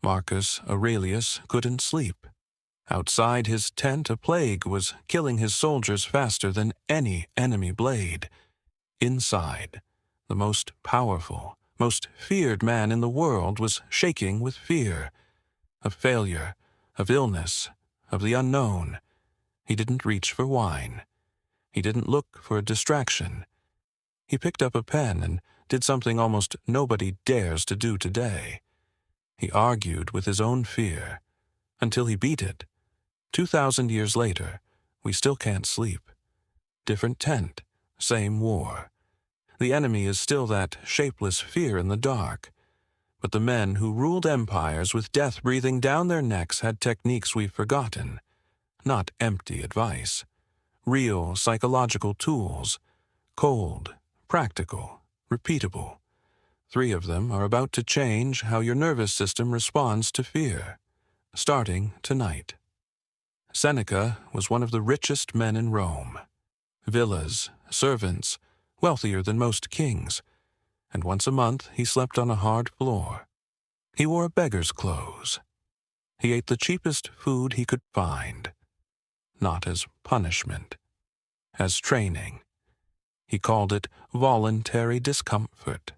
Marcus Aurelius couldn't sleep. Outside his tent a plague was killing his soldiers faster than any enemy blade. Inside, the most powerful, most feared man in the world was shaking with fear. Of failure, of illness, of the unknown. He didn't reach for wine. He didn't look for a distraction. He picked up a pen and did something almost nobody dares to do today. He argued with his own fear, until he beat it. 2,000 years later, we still can't sleep. Different tent, same war. The enemy is still that shapeless fear in the dark. But the men who ruled empires with death breathing down their necks had techniques we've forgotten. Not empty advice. Real psychological tools. Cold, practical, repeatable. 3 of them are about to change how your nervous system responds to fear. Starting tonight. Seneca was one of the richest men in Rome. Villas, servants, wealthier than most kings. And once a month he slept on a hard floor. He wore beggar's clothes. He ate the cheapest food he could find. Not as punishment, as training. He called it voluntary discomfort,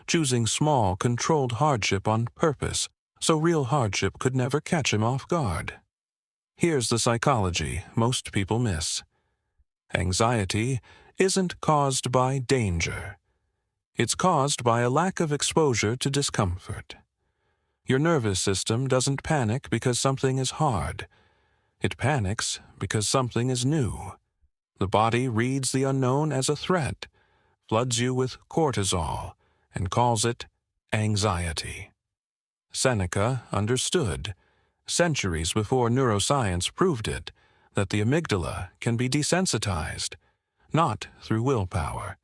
choosing small, controlled hardship on purpose, so real hardship could never catch him off guard. Here's the psychology most people miss. Anxiety isn't caused by danger. It's caused by a lack of exposure to discomfort. Your nervous system doesn't panic because something is hard. It panics because something is new. The body reads the unknown as a threat, floods you with cortisol, and calls it anxiety. Seneca understood, centuries before neuroscience proved it, that the amygdala can be desensitized, not through willpower,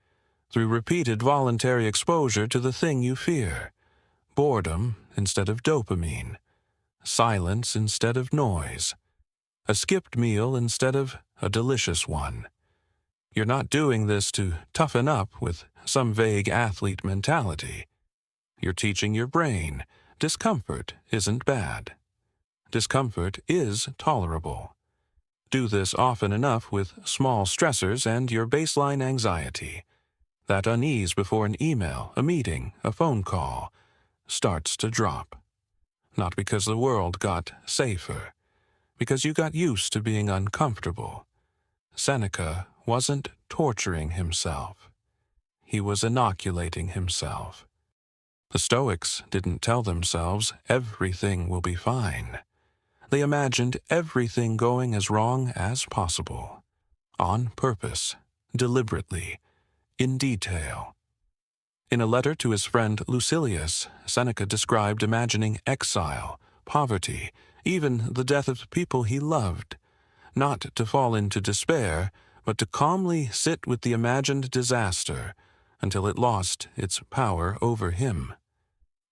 through repeated voluntary exposure to the thing you fear, boredom instead of dopamine, silence instead of noise, a skipped meal instead of a delicious one. You're not doing this to toughen up with some vague athlete mentality. You're teaching your brain discomfort isn't bad. Discomfort is tolerable. Do this often enough with small stressors and your baseline anxiety. That unease before an email, a meeting, a phone call, starts to drop. Not because the world got safer, because you got used to being uncomfortable. Seneca wasn't torturing himself. He was inoculating himself. The Stoics didn't tell themselves everything will be fine. They imagined everything going as wrong as possible. On purpose, deliberately, in detail. In a letter to his friend Lucilius, Seneca described imagining exile, poverty, even the death of people he loved, not to fall into despair, but to calmly sit with the imagined disaster until it lost its power over him.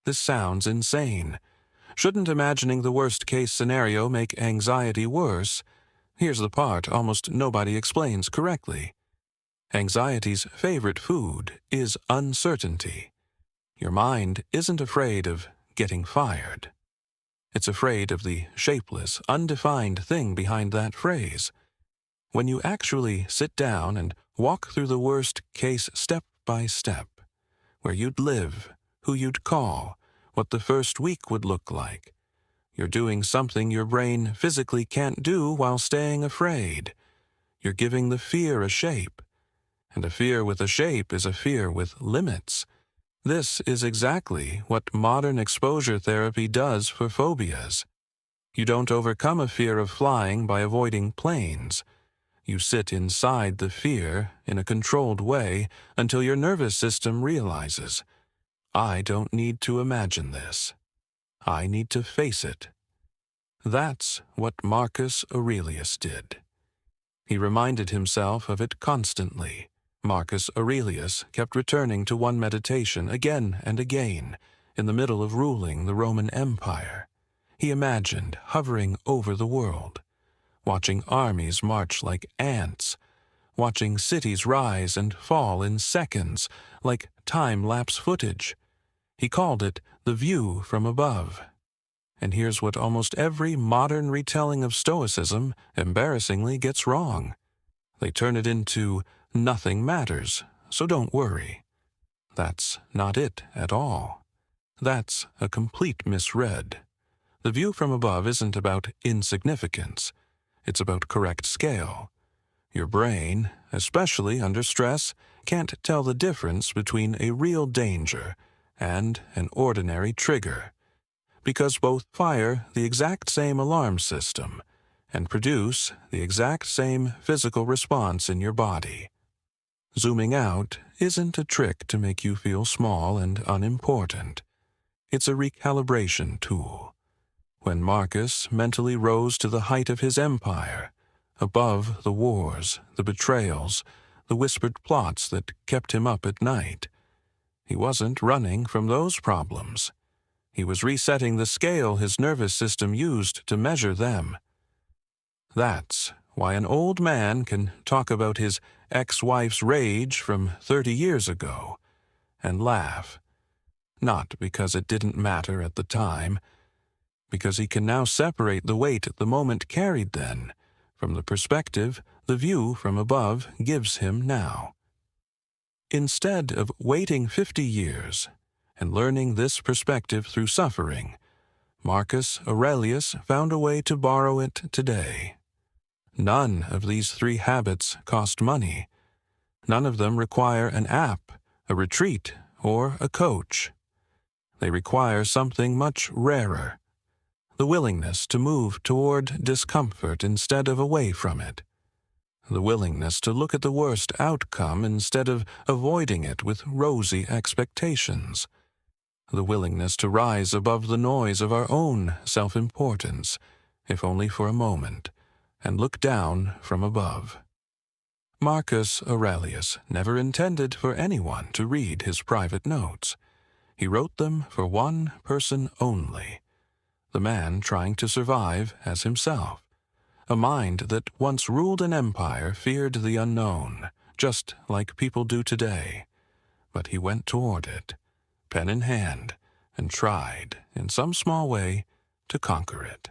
This sounds insane. Shouldn't imagining the worst-case scenario make anxiety worse? Here's the part almost nobody explains correctly. Anxiety's favorite food is uncertainty. Your mind isn't afraid of getting fired. It's afraid of the shapeless, undefined thing behind that phrase. When you actually sit down and walk through the worst case step by step, where you'd live, who you'd call, what the first week would look like, you're doing something your brain physically can't do while staying afraid. You're giving the fear a shape. And a fear with a shape is a fear with limits. This is exactly what modern exposure therapy does for phobias. You don't overcome a fear of flying by avoiding planes. You sit inside the fear in a controlled way until your nervous system realizes, I don't need to imagine this. I need to face it. That's what Marcus Aurelius did. He reminded himself of it constantly. Marcus Aurelius kept returning to one meditation again and again in the middle of ruling the Roman Empire. He imagined hovering over the world, watching armies march like ants, watching cities rise and fall in seconds like time-lapse footage. He called it the view from above. And here's what almost every modern retelling of Stoicism embarrassingly gets wrong. They turn it into nothing matters, so don't worry. That's not it at all. That's a complete misread. The view from above isn't about insignificance. It's about correct scale. Your brain, especially under stress, can't tell the difference between a real danger and an ordinary trigger, because both fire the exact same alarm system and produce the exact same physical response in your body. Zooming out isn't a trick to make you feel small and unimportant. It's a recalibration tool. When Marcus mentally rose to the height of his empire, above the wars, the betrayals, the whispered plots that kept him up at night, he wasn't running from those problems. He was resetting the scale his nervous system used to measure them. That's why an old man can talk about his ex-wife's rage from 30 years ago and laugh, not because it didn't matter at the time, because he can now separate the weight the moment carried then from the perspective the view from above gives him now. Instead of waiting 50 years and learning this perspective through suffering, Marcus Aurelius found a way to borrow it today. None of these 3 habits cost money. None of them require an app, a retreat, or a coach. They require something much rarer: the willingness to move toward discomfort instead of away from it. The willingness to look at the worst outcome instead of avoiding it with rosy expectations. The willingness to rise above the noise of our own self-importance, if only for a moment, and look down from above. Marcus Aurelius never intended for anyone to read his private notes. He wrote them for one person only, the man trying to survive as himself. A mind that once ruled an empire feared the unknown, just like people do today. But he went toward it, pen in hand, and tried, in some small way, to conquer it.